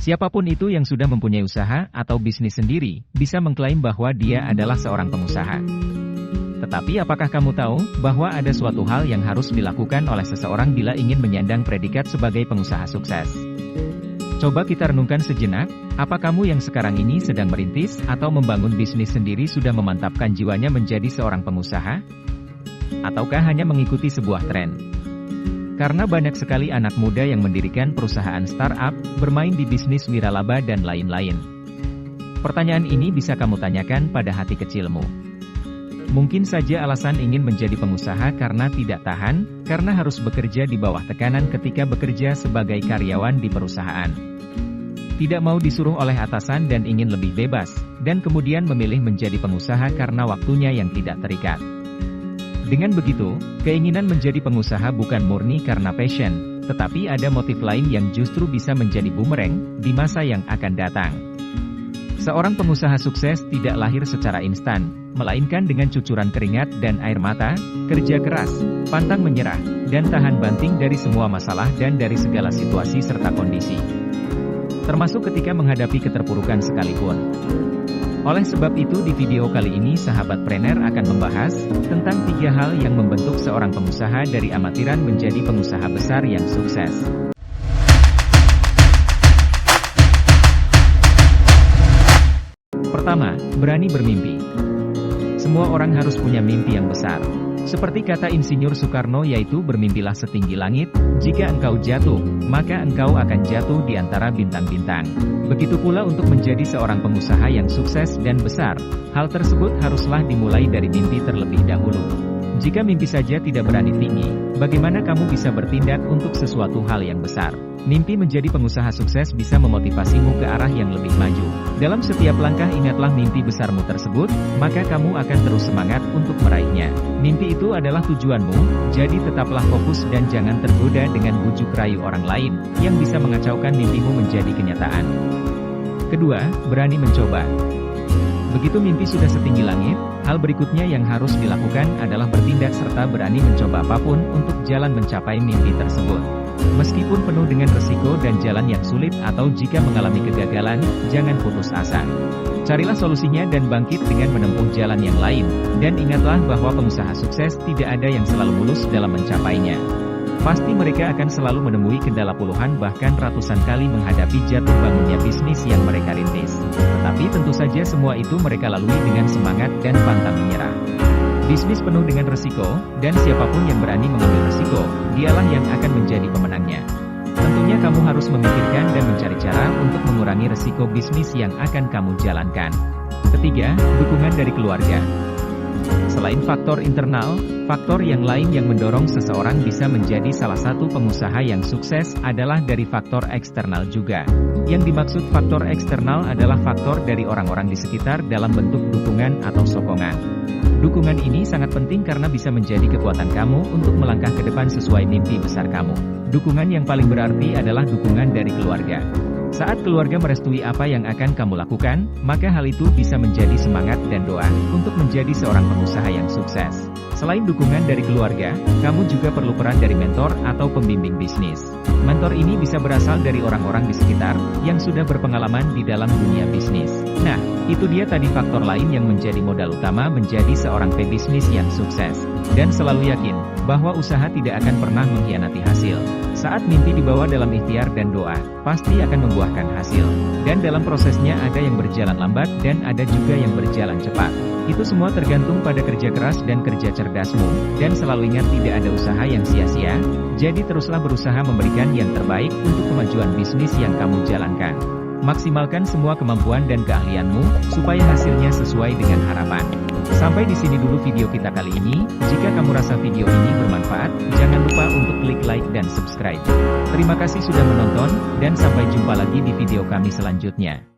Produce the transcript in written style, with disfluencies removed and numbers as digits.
Siapapun itu yang sudah mempunyai usaha atau bisnis sendiri, bisa mengklaim bahwa dia adalah seorang pengusaha. Tetapi apakah kamu tahu, bahwa ada suatu hal yang harus dilakukan oleh seseorang bila ingin menyandang predikat sebagai pengusaha sukses? Coba kita renungkan sejenak, apa kamu yang sekarang ini sedang merintis atau membangun bisnis sendiri sudah memantapkan jiwanya menjadi seorang pengusaha? Ataukah hanya mengikuti sebuah tren? Karena banyak sekali anak muda yang mendirikan perusahaan startup, bermain di bisnis wiralaba dan lain-lain. Pertanyaan ini bisa kamu tanyakan pada hati kecilmu. Mungkin saja alasan ingin menjadi pengusaha karena tidak tahan, karena harus bekerja di bawah tekanan ketika bekerja sebagai karyawan di perusahaan. Tidak mau disuruh oleh atasan dan ingin lebih bebas, dan kemudian memilih menjadi pengusaha karena waktunya yang tidak terikat. Dengan begitu, keinginan menjadi pengusaha bukan murni karena passion, tetapi ada motif lain yang justru bisa menjadi bumerang di masa yang akan datang. Seorang pengusaha sukses tidak lahir secara instan, melainkan dengan cucuran keringat dan air mata, kerja keras, pantang menyerah, dan tahan banting dari semua masalah dan dari segala situasi serta kondisi. Termasuk ketika menghadapi keterpurukan sekalipun. Oleh sebab itu di video kali ini sahabat Prener akan membahas tentang 3 hal yang membentuk seorang pengusaha dari amatiran menjadi pengusaha besar yang sukses. Pertama, berani bermimpi. Semua orang harus punya mimpi yang besar. Seperti kata Insinyur Soekarno yaitu bermimpilah setinggi langit, jika engkau jatuh, maka engkau akan jatuh di antara bintang-bintang. Begitu pula untuk menjadi seorang pengusaha yang sukses dan besar, hal tersebut haruslah dimulai dari mimpi terlebih dahulu. Jika mimpi saja tidak berani tinggi, bagaimana kamu bisa bertindak untuk sesuatu hal yang besar? Mimpi menjadi pengusaha sukses bisa memotivasimu ke arah yang lebih maju. Dalam setiap langkah ingatlah mimpi besarmu tersebut, maka kamu akan terus semangat untuk meraihnya. Mimpi itu adalah tujuanmu, jadi tetaplah fokus dan jangan tergoda dengan bujuk rayu orang lain, yang bisa mengacaukan mimpimu menjadi kenyataan. Kedua, berani mencoba. Begitu mimpi sudah setinggi langit, hal berikutnya yang harus dilakukan adalah bertindak serta berani mencoba apapun untuk jalan mencapai mimpi tersebut. Meskipun penuh dengan resiko dan jalan yang sulit atau jika mengalami kegagalan, jangan putus asa. Carilah solusinya dan bangkit dengan menempuh jalan yang lain, dan ingatlah bahwa pengusaha sukses tidak ada yang selalu mulus dalam mencapainya. Pasti mereka akan selalu menemui kendala puluhan bahkan ratusan kali menghadapi jatuh bangunnya bisnis yang mereka rintis. Tetapi tentu saja semua itu mereka lalui dengan semangat dan pantang menyerah. Bisnis penuh dengan resiko, dan siapapun yang berani mengambil resiko, dialah yang akan menjadi pemenangnya. Tentunya kamu harus memikirkan dan mencari cara untuk mengurangi resiko bisnis yang akan kamu jalankan. Ketiga, dukungan dari keluarga. Selain faktor internal, faktor yang lain yang mendorong seseorang bisa menjadi salah satu pengusaha yang sukses adalah dari faktor eksternal juga. Yang dimaksud faktor eksternal adalah faktor dari orang-orang di sekitar dalam bentuk dukungan atau sokongan. Dukungan ini sangat penting karena bisa menjadi kekuatan kamu untuk melangkah ke depan sesuai mimpi besar kamu. Dukungan yang paling berarti adalah dukungan dari keluarga. Saat keluarga merestui apa yang akan kamu lakukan, maka hal itu bisa menjadi semangat dan doa untuk menjadi seorang pengusaha yang sukses. Selain dukungan dari keluarga, kamu juga perlu peran dari mentor atau pembimbing bisnis. Mentor ini bisa berasal dari orang-orang di sekitar yang sudah berpengalaman di dalam dunia bisnis. Nah, itu dia tadi faktor lain yang menjadi modal utama menjadi seorang pebisnis yang sukses. Dan selalu yakin bahwa usaha tidak akan pernah mengkhianati hasil. Saat mimpi dibawa dalam ikhtiar dan doa, pasti akan membuahkan hasil. Dan dalam prosesnya ada yang berjalan lambat dan ada juga yang berjalan cepat. Itu semua tergantung pada kerja keras dan kerja cerdasmu. Dan selalu ingat tidak ada usaha yang sia-sia, jadi teruslah berusaha memberikan yang terbaik untuk kemajuan bisnis yang kamu jalankan. Maksimalkan semua kemampuan dan keahlianmu, supaya hasilnya sesuai dengan harapan. Sampai di sini dulu video kita kali ini. Jika kamu rasa video ini bermanfaat, jangan lupa untuk klik like dan subscribe. Terima kasih sudah menonton, dan sampai jumpa lagi di video kami selanjutnya.